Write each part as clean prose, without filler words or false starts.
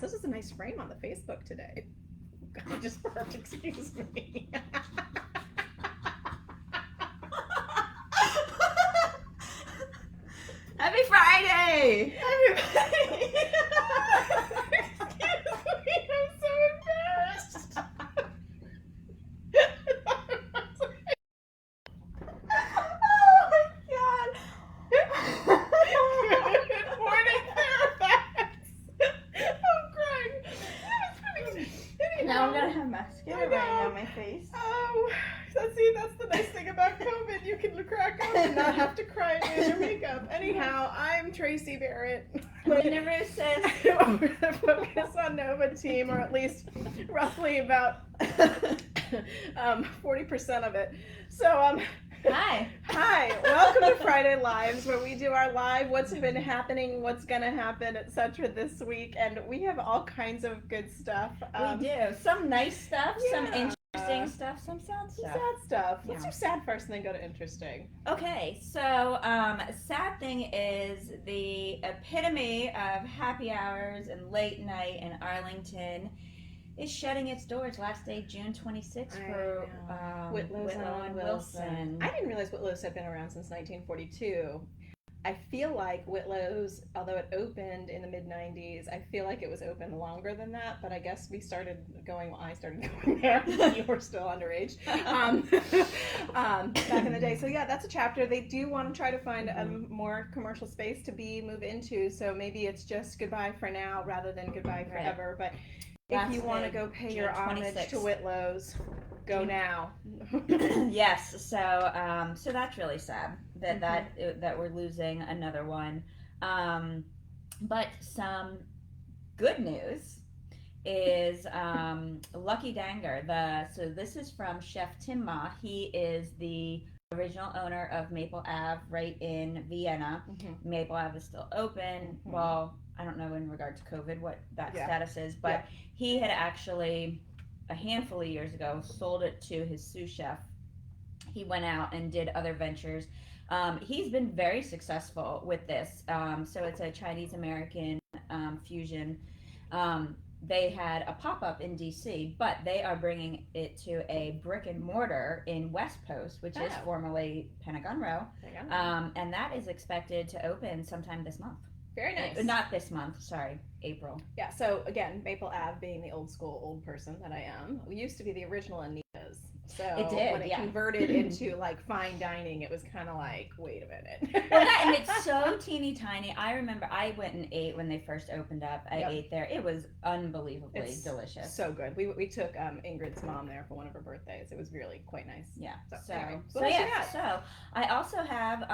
this is a nice frame on the Facebook today. God, just burped, excuse me. Happy Friday! Everybody! Excuse me, I'm so embarrassed. Oh my god! Good morning, Fairfax. I'm crying. Now I'm gonna have mascara right on my face. Oh, see, that's the nice thing about COVID. You can crack up and not have to cry and do your makeup. Anyhow, I'm Tracy Barrett. Universe says We're going to focus on Nova Team, or at least roughly about 40% of it. So, hi. Hi, welcome to Friday Lives, where we do our live what's been happening, what's going to happen, etc. this week, and we have all kinds of good stuff. We do. Some nice stuff, some yeah. interesting stuff, some sad stuff. Sad stuff. Let's Yeah. do sad first and then go to interesting. Okay, so sad thing is the epitome of happy hours and late night in Arlington is shutting its doors last day, June 26th for Whitlow and Wilson. I didn't realize Whitlow's had been around since 1942. I feel like Whitlow's, although it opened in the mid-90s, I feel like it was open longer than that, but I guess I started going there. You were still underage. Back in the day. So yeah, that's a chapter. They do want to try to find a more commercial space to move into, so maybe it's just goodbye for now rather than goodbye forever. But if you want to go pay your homage to Whitlow's, go now. Yes, so that's really sad that we're losing another one. But some good news is Lucky Danger. So this is from Chef Tim Ma. He is the original owner of Maple Ave right in Vienna. Maple Ave is still open. Well, I don't know in regard to COVID what that status is, but he had actually a handful of years ago sold it to his sous chef. He went out and did other ventures. He's been very successful with this. So it's a Chinese American fusion. They had a pop-up in DC, but they are bringing it to a brick and mortar in West Post, which is formerly Pentagon Row. And that is expected to open sometime this month. Very nice. Not this month, sorry, April. Yeah, so again, Maple Ave being the old school old person that I am, we used to be the original Anita's. So it did, when it converted into like fine dining, it was kind of like, wait a minute. Well, and it's so teeny tiny. I remember I went and ate when they first opened up. I ate there. It was unbelievably delicious. So good. We took Ingrid's mom there for one of her birthdays. It was really quite nice. Yeah. So I also have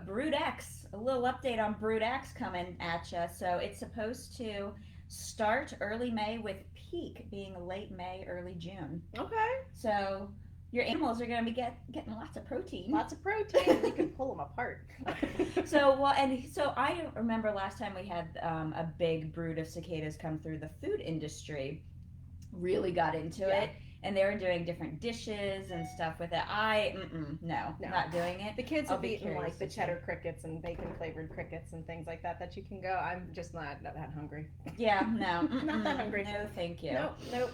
Brood X, a little update on Brood X coming at you. So it's supposed to start early May with peak being late May, early June. Okay. So your animals are going to be getting lots of protein. Lots of protein. You can pull them apart. So I remember last time we had a big brood of cicadas come through. The food industry really got into it, and they were doing different dishes and stuff with it. No, not doing it. The kids have eaten like the cheddar crickets and bacon flavored crickets and things like that you can go. I'm just not that hungry. Yeah, no. Not that hungry. No, thank you. Nope.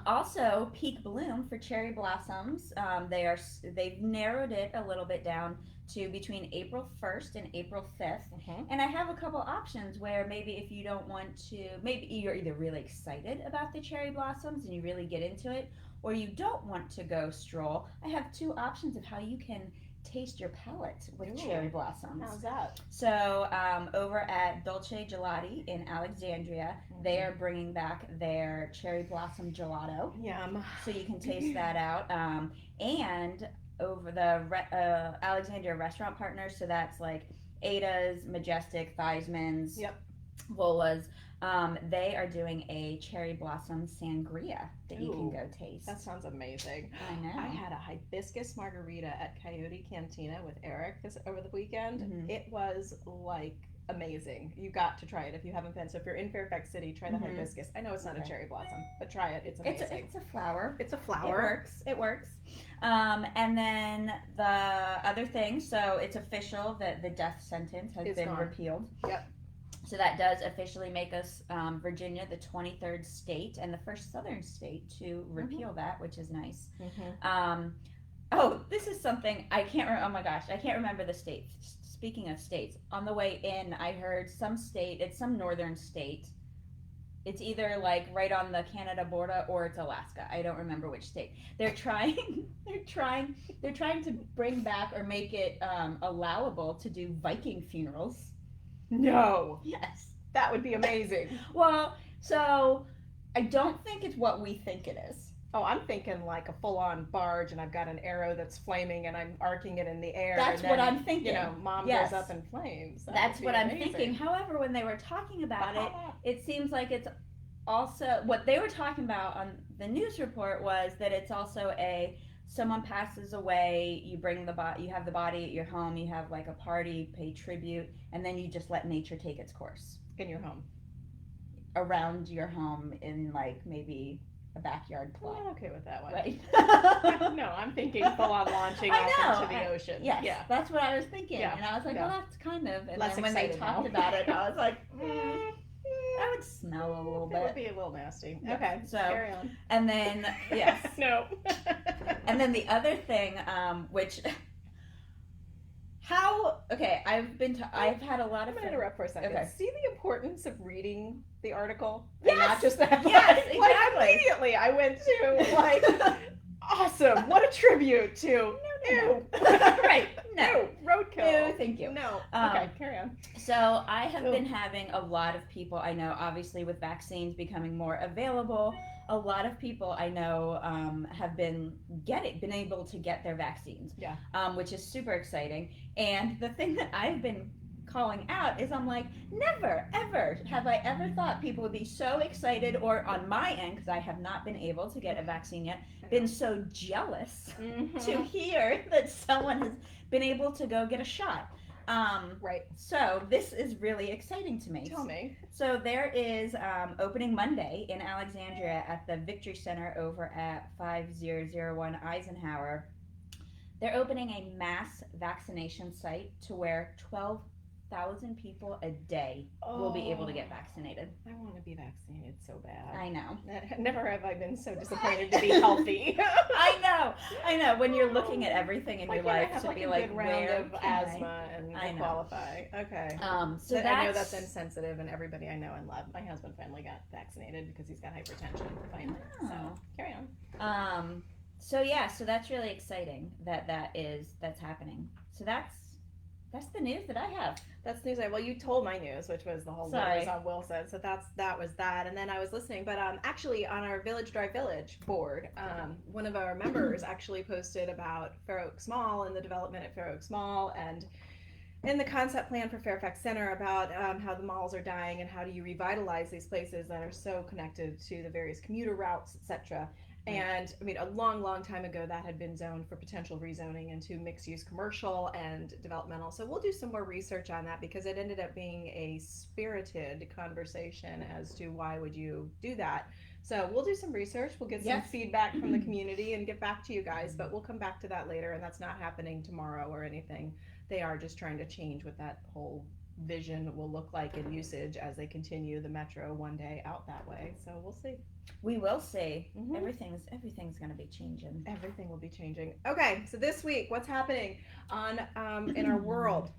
Also, peak bloom for cherry blossoms. They've narrowed it a little bit down to between April 1st and April 5th. And I have a couple options where maybe if you don't want to, maybe you're either really excited about the cherry blossoms and you really get into it, or you don't want to go stroll. I have two options of how you can taste your palate with cherry blossoms. How's that? So over at Dolce Gelati in Alexandria, they are bringing back their cherry blossom gelato. Yum. So you can taste that out. And over the Alexandria restaurant partners, so that's like Ada's, Majestic, Theismann's, Vola's. They are doing a cherry blossom sangria that you can go taste. That sounds amazing. I know. I had a hibiscus margarita at Coyote Cantina with Eric over the weekend. It was like amazing. You got to try it if you haven't been. So if you're in Fairfax City, try the hibiscus. I know it's not a cherry blossom, but try it. It's amazing. It's a flower. It's a flower. It works. And then the other thing, so it's official that the death sentence has been repealed. Yep. So that does officially make us Virginia the 23rd state and the first southern state to repeal that, which is nice. Oh, this is something I can't remember. Oh my gosh, I can't remember the state. Speaking of states, on the way in, I heard some state, it's some northern state. It's either like right on the Canada border or it's Alaska. I don't remember which state. They're trying to bring back or make it allowable to do Viking funerals. No. Yes. That would be amazing. Well, so I don't think it's what we think it is. Oh, I'm thinking like a full-on barge, and I've got an arrow that's flaming, and I'm arcing it in the air. That's and what then, I'm thinking. You know, Mom goes up in flames. That's what I'm thinking. However, when they were talking about it, it seems like it's also what they were talking about on the news report was that it's also someone passes away, you bring you have the body at your home, you have like a party, pay tribute, and then you just let nature take its course in your home, around your home in like maybe a backyard plot. I'm okay with that one. Right? No, I'm thinking full on launching off into the ocean. Yes, yeah, that's what I was thinking, and I was like, well, that's kind of. And less then when they talked about it, I was like, that would smell a little bit. It would be a little nasty. Yeah. Okay, so carry on. And then yes, no. And then the other thing, which. I've had a lot of. I'm gonna interrupt for a second. Okay. See the importance of reading the article, yes! and not just the headline. Yes, exactly. Like immediately, I went to like, awesome! What a tribute to. No. Right. No. Roadkill. No, thank you. No. Okay, carry on. So I have been having a lot of people I know, obviously with vaccines becoming more available, a lot of people I know have been able to get their vaccines. Yeah. Which is super exciting. And the thing that I've been calling out is I'm like, never, ever have I ever thought people would be so excited, or on my end, because I have not been able to get a vaccine yet, been so jealous to hear that someone has been able to go get a shot. Right. So this is really exciting to me. Tell me. So there is opening Monday in Alexandria at the Victory Center over at 5001 Eisenhower. They're opening a mass vaccination site to where 12,000 people a day will be able to get vaccinated. I want to be vaccinated so bad. I know. Never have I been so disappointed to be healthy. I know. When you're looking at everything in your life to be like, where of asthma and qualify. Okay. So I know that's insensitive, and everybody I know and love. My husband finally got vaccinated because he's got hypertension. Finally. So carry on. So that's really exciting that's happening. So that's the news that I have. That's news. Well, you told my news, which was the whole news on Wilson. So that was that. And then I was listening, but actually on our Village Drive Village board, one of our members actually posted about Fair Oaks Mall and the development at Fair Oaks Mall, and in the concept plan for Fairfax Center about how the malls are dying and how do you revitalize these places that are so connected to the various commuter routes, etc. And I mean, a long, long time ago, that had been zoned for potential rezoning into mixed-use commercial and developmental. So we'll do some more research on that, because it ended up being a spirited conversation as to why would you do that. So we'll do some research. We'll get some feedback from the community and get back to you guys. But we'll come back to that later, and that's not happening tomorrow or anything. They are just trying to change what that whole vision will look like in usage as they continue the metro one day out that way. So we'll see. We will see. Everything's going to be changing. Everything will be changing. Okay, so this week, what's happening on in our world?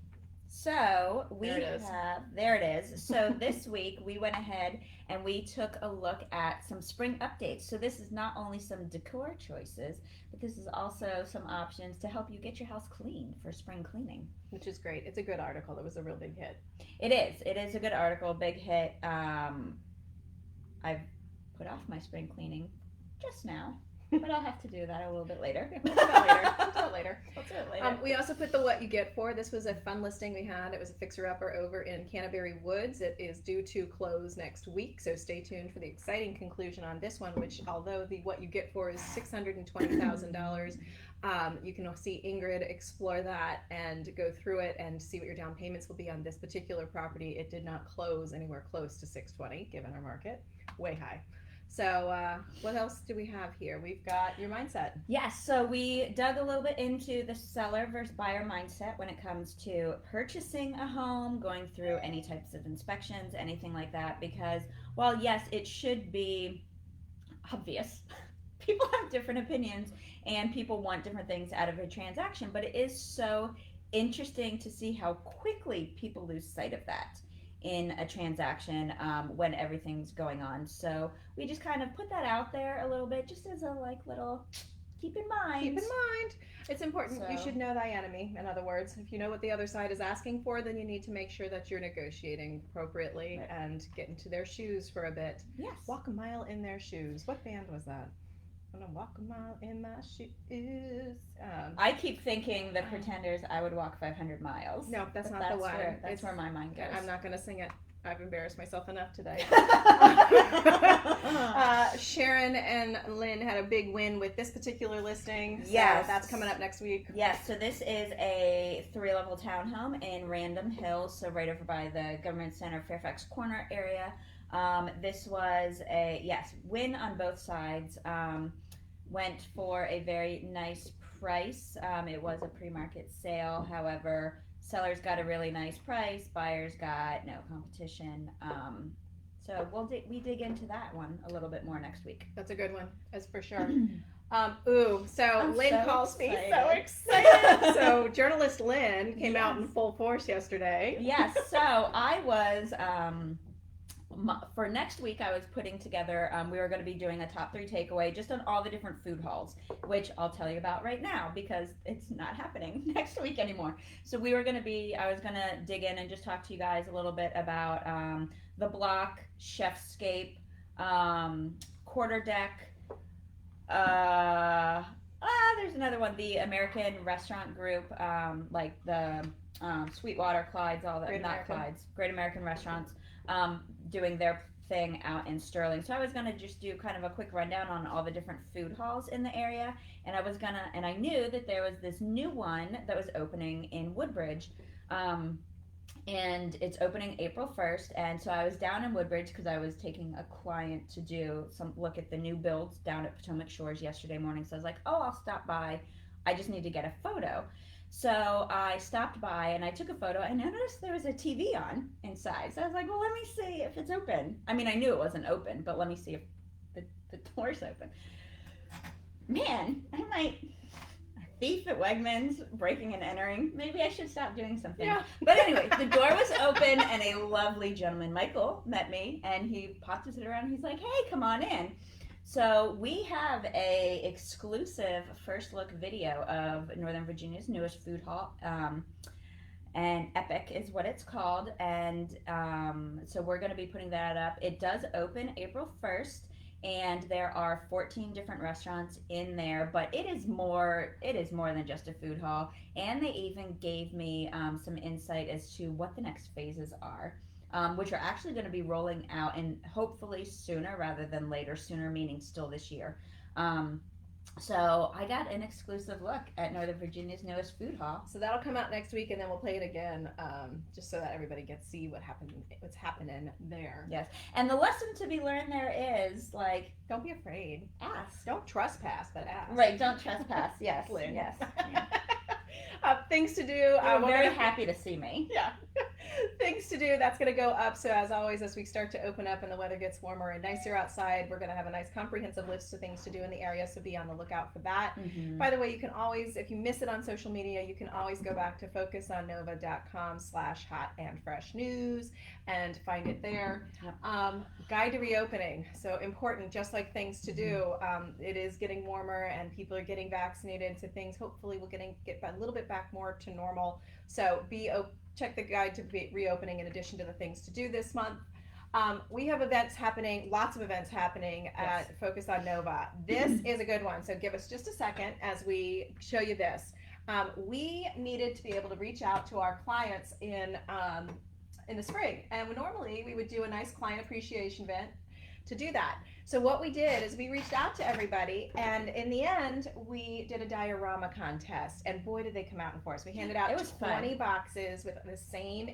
So there it is. So this week we went ahead and we took a look at some spring updates. So this is not only some decor choices, but this is also some options to help you get your house clean for spring cleaning. Which is great. It's a good article. It was a real big hit. It is. It is a good article, big hit. I've put off my spring cleaning just now, but I'll have to do that a little bit later. We'll do it later. We also put the what you get for. This was a fun listing we had. It was a fixer-upper over in Canterbury Woods. It is due to close next week, so stay tuned for the exciting conclusion on this one, which although the what you get for is $620,000, you can see Ingrid explore that and go through it and see what your down payments will be on this particular property. It did not close anywhere close to $620, given our market. Way high. So what else do we have here? We've got your mindset. Yes, so we dug a little bit into the seller versus buyer mindset when it comes to purchasing a home, going through any types of inspections, anything like that, because while yes, it should be obvious, people have different opinions and people want different things out of a transaction, but it is so interesting to see how quickly people lose sight of that in a transaction when everything's going on. So we just kind of put that out there a little bit, just as a little keep in mind. Keep in mind, it's important. You should know thy enemy. In other words, if you know what the other side is asking for, then you need to make sure that you're negotiating appropriately and get into their shoes for a bit. Yes. Walk a mile in their shoes. What band was that? I'm gonna walk a mile in my shoes. I keep thinking the Pretenders. I would walk 500 miles. No, that's not the one. That's where my mind goes. I'm not gonna sing it. I've embarrassed myself enough today. Sharon and Lynn had a big win with this particular listing. So yes. That's coming up next week. Yes, so this is a 3-level townhome in Random Hills, so right over by the Government Center, Fairfax Corner area. This was a, win on both sides. Went for a very nice price. It was a pre-market sale. However, sellers got a really nice price. Buyers got no competition. So we dig into that one a little bit more next week. That's a good one, that's for sure. So Lynn calls me so excited. So journalist Lynn came out in full force yesterday. Yes, so I was... for next week, I was putting together, we were going to be doing a top 3 takeaway just on all the different food halls, which I'll tell you about right now because it's not happening next week anymore. So I was going to dig in and just talk to you guys a little bit about the Block, Chefscape, Quarter Deck, there's another one, the American Restaurant Group, like the Sweetwater, Clyde's, all that, Great American Restaurants. Doing their thing out in Sterling. So I was gonna just do kind of a quick rundown on all the different food halls in the area, and I knew that there was this new one that was opening in Woodbridge, and it's opening April 1st, and so I was down in Woodbridge because I was taking a client to do some look at the new builds down at Potomac Shores yesterday morning, so I was like, I'll stop by, I just need to get a photo. So I stopped by and I took a photo and I noticed there was a TV on inside. So I was like, well, let me see if it's open. I mean, I knew it wasn't open, but let me see if the door's open. Man, I'm like a thief at Wegmans, breaking and entering. Maybe I should stop doing something. Yeah. But anyway, the door was open and a lovely gentleman, Michael, met me and he popped his head around and he's like, hey, come on in. So we have a exclusive first look video of Northern Virginia's newest food hall, and epiQ is what it's called, and so we're going to be putting that up. It does open April 1st, and there are 14 different restaurants in there, but it is more than just a food hall, and they even gave me some insight as to what the next phases are. Which are actually going to be rolling out and hopefully sooner rather than later, sooner meaning still this year. So I got an exclusive look at Northern Virginia's newest food hall. So that'll come out next week and then we'll play it again just so that everybody gets to see what's happening there. Yes, and the lesson to be learned there is, like, don't be afraid. Ask. Don't trespass, but ask. Right, don't trespass. Yes, Lynn. Yes. Things to do. We're very happy to see me. Yeah. Things to do. That's going to go up. So as always, as we start to open up and the weather gets warmer and nicer outside, we're going to have a nice comprehensive list of things to do in the area. So be on the lookout for that. Mm-hmm. By the way, you can always, if you miss it on social media, you can always go back to focusonnova.com/hot-and-fresh-news and find it there. Guide to reopening. So important, just like things to do. It is getting warmer and people are getting vaccinated. So things hopefully will get a little bit back more to normal. So check the guide to reopening in addition to the things to do this month. We have events happening, lots of events happening at Focus on Nova. This is a good one, so give us just a second as we show you this. We needed to be able to reach out to our clients in the spring, and normally we would do a nice client appreciation event to do that. So what we did is we reached out to everybody, and in the end, we did a Diorama Contest, and boy, did they come out in force. We handed out 20 boxes with the same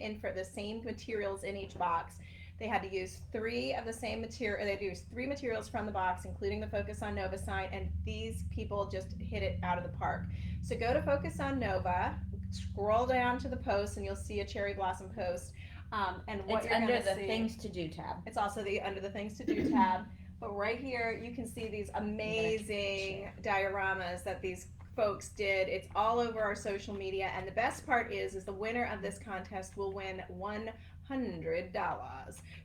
materials in each box. They had to use 3 of the same material. They had to use 3 materials from the box, including the Focus on Nova sign, and these people just hit it out of the park. So go to Focus on Nova, scroll down to the post, and you'll see a cherry blossom post. And what it's you're under going to the see, Things to Do tab. it's also under the Things to Do tab. But right here, you can see these amazing dioramas that these folks did. It's all over our social media, and the best part is the winner of this contest will win $100.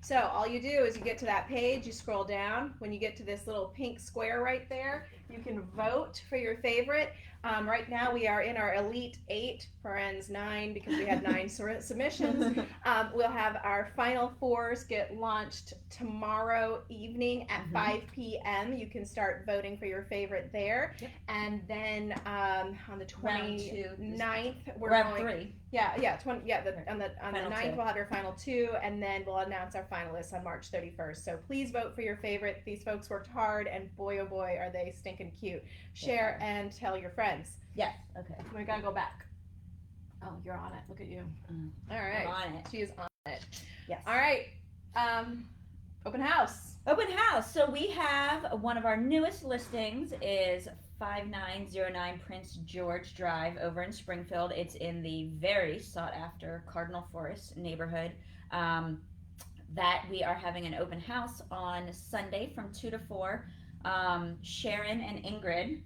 So all you do is you get to that page, you scroll down. When you get to this little pink square right there, you can vote for your favorite. Right now we are in our Elite 8, parens 9, because we had 9 submissions. We'll have our final 4s get launched tomorrow evening at 5 p.m. You can start voting for your favorite there. Yep. And then on the 29th, we're round going. 3. On the 9th we'll have our final 2, and then we'll announce our finalists on March 31st. So please vote for your favorite. These folks worked hard, and boy oh boy are they stinking cute. Share and tell your friends. Yes. Okay. We gotta go back. Oh, you're on it. Look at you. All right. I'm on it. She is on it. Yes. All right. Open house. Open house. So we have one of our newest listings is 5909 Prince George Drive over in Springfield. It's in the very sought after Cardinal Forest neighborhood. That we are having an open house on Sunday from 2 to 4. Sharon and Ingrid,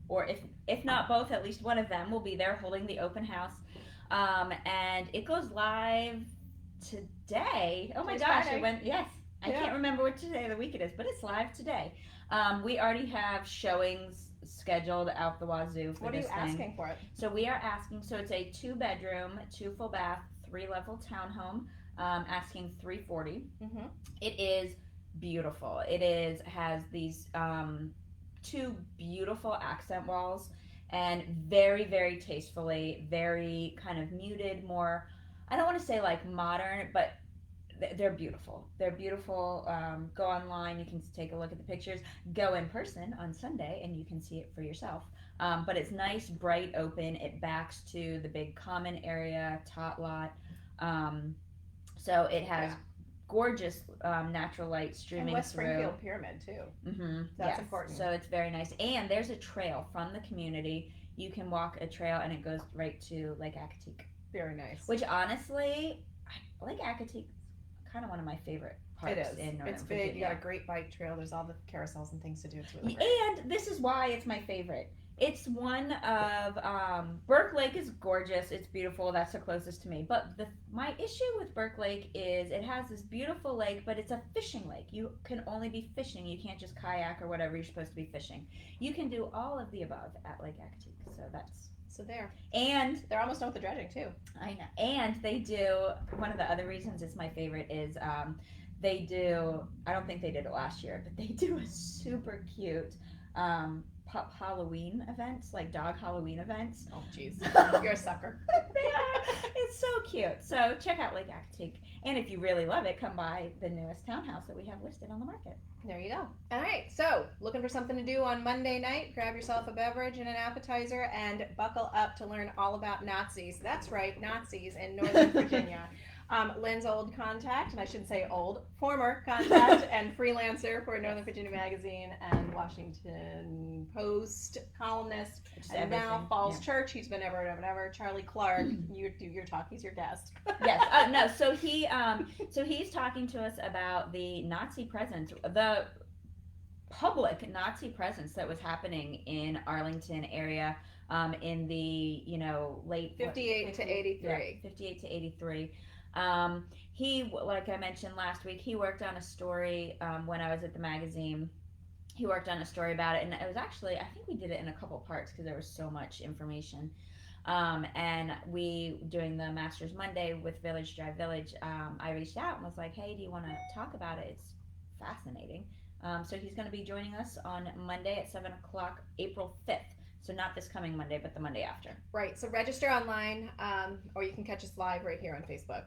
or if not both, at least one of them will be there holding the open house. And it goes live today. Oh my gosh, Friday. it went, yes. I can't remember what day of the week it is, but it's live today. We already have showings scheduled out the wazoo for What are this you thing. asking for it? So we are asking, so it's a 2-bedroom, 2 full bath, 3-level townhome, asking $340. Mm-hmm. It is beautiful. Has these 2 beautiful accent walls, and very, very tastefully, very kind of muted, more, I don't want to say like modern, but they're beautiful. They're beautiful. Go online, you can take a look at the pictures. Go in person on Sunday and you can see it for yourself. But it's nice, bright, open. It backs to the big common area, tot lot. So it has gorgeous natural light streaming and West through. Springfield Pyramid too. Mm-hmm. That's important. So it's very nice. And there's a trail from the community. You can walk a trail and it goes right to Lake Akatik. Very nice. Which honestly, Lake Akatik, kind of one of my favorite parks. It is. In Northern It's big. Virginia. You got a great bike trail. There's all the carousels and things to do. It's really great. And this is why it's my favorite. It's one of Burke Lake is gorgeous. It's beautiful. That's the closest to me. But my issue with Burke Lake is it has this beautiful lake, but it's a fishing lake. You can only be fishing. You can't just kayak or whatever you're supposed to be fishing. You can do all of the above at Lake Akatik. So that's. So there. And they're almost done with the dredging too. I know. And they do, one of the other reasons it's my favorite is they do, I don't think they did it last year, but they do a super cute pup Halloween events, like dog Halloween events. Oh jeez. You're a sucker. They are. It's so cute. So check out Lake Akatik. And if you really love it, come by the newest townhouse that we have listed on the market. There you go. All right. So looking for something to do on Monday night, grab yourself a beverage and an appetizer and buckle up to learn all about Nazis. That's right, Nazis in Northern Virginia. Lynn's old contact, and I shouldn't say old, former contact and freelancer for Northern Virginia Magazine and Washington Post columnist, and now Falls Church. He's been ever. Charlie Clark, you do your talk. He's your guest. Yes. No. So he's talking to us about the Nazi presence, the public Nazi presence that was happening in Arlington area in the late 58 to 83. Yeah, 58 to 83. He, like I mentioned last week, he worked on a story when I was at the magazine. He worked on a story about it, and it was actually, I think we did it in a couple parts because there was so much information. And we, doing the Masters Monday with Village Drive Village, I reached out and was like, hey, do you want to talk about it? It's fascinating. So he's going to be joining us on Monday at 7 o'clock, April 5th. So not this coming Monday, but the Monday after. Right. So register online, or you can catch us live right here on Facebook.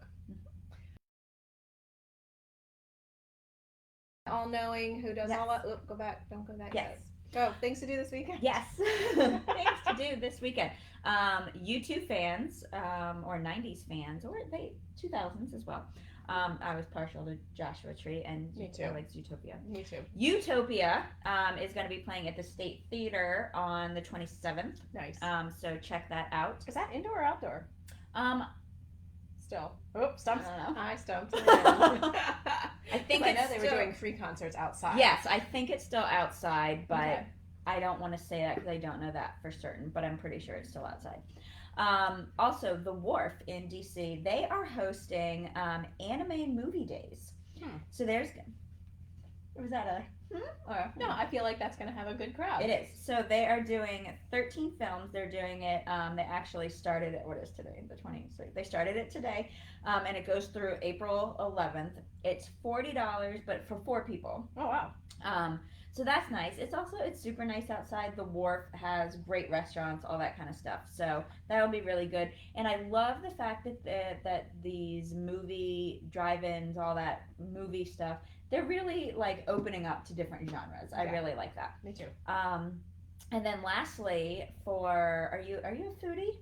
All knowing who does all that. Oop, go back. Don't go back. Yes. Go. Things to do this weekend. Yes. Things to do this weekend. U2 fans, or 90s fans, or 2000s as well, I was partial to Joshua Tree, and Me too. Alex Utopia. Me too. Utopia is going to be playing at the State Theater on the 27th. Nice. So check that out. Is that indoor or outdoor? Still. Oh, stumped. I don't know. I stumped. I think I know they were doing 3 concerts outside. Yes, I think it's still outside, but Okay. I don't want to say that because I don't know that for certain, but I'm pretty sure it's still outside. Also, the Wharf in DC, they are hosting anime movie days. So there's, was that a? Or, No, I feel like that's going to have a good crowd. It is. So they are doing 13 films. They're doing it. They actually started it. What is today? The 20th. They started it today, and it goes through April 11th. It's $40, but for 4 people. Oh wow. So that's nice. It's super nice outside. The Wharf has great restaurants, all that kind of stuff. So that'll be really good. And I love the fact that these movie drive-ins, all that movie stuff, they're really like opening up to different genres. I really like that. Me too. And then lastly, are you a foodie?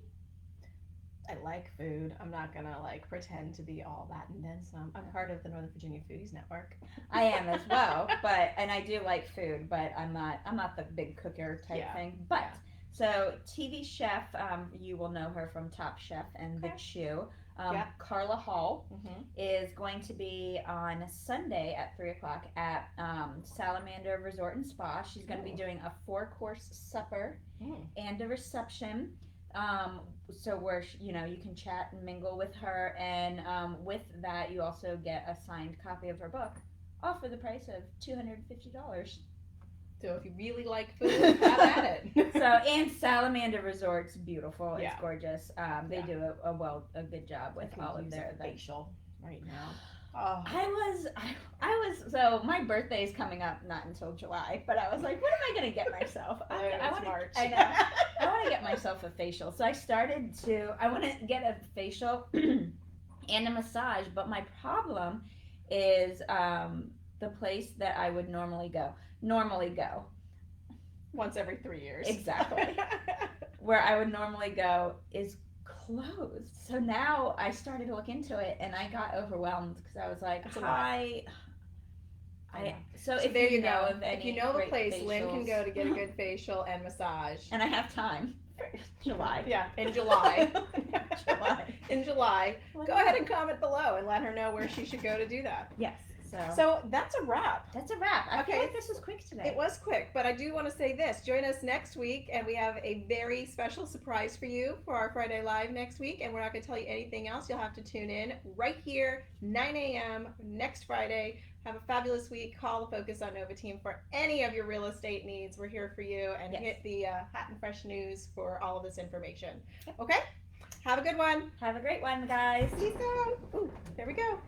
I like food. I'm not gonna like pretend to be all that and then some. I'm part of the Northern Virginia Foodies Network. I am as well, and I do like food, but I'm not the big cooker type thing. But so TV chef, you will know her from Top Chef and The Chew. Carla Hall is going to be on Sunday at 3:00 at Salamander Resort and Spa. She's going to be doing a 4-course supper and a reception. So where you can chat and mingle with her, and with that you also get a signed copy of her book, all for the price of $250. So if you really like food, have at it. So, and Salamander Resort's beautiful. It's gorgeous. They do a good job with all of their facial right now. Oh. I was so my birthday is coming up not until July, but I was like, what am I gonna get myself? I want to get myself a facial. So I want to get a facial and a massage, but my problem is the place that I would normally go once every 3 years. Exactly. Where I would normally go is closed. So now I started to look into it, and I got overwhelmed because I was like, So if there you know go. of any if you know the place, facials, Lynn can go to get a good facial and massage. And I have time. July. Yeah, in July. July. In July. Go ahead and comment below and let her know where she should go to do that. Yes. So that's a wrap. That's a wrap. I feel like this was quick today. It was quick, but I do want to say this. Join us next week, and we have a very special surprise for you for our Friday Live next week, and we're not going to tell you anything else. You'll have to tune in right here, 9 a.m. next Friday. Have a fabulous week. Call the Focus on Nova team for any of your real estate needs. We're here for you, and hit the Hot and Fresh News for all of this information. Okay? Have a good one. Have a great one, guys. Peace out. Ooh, there we go.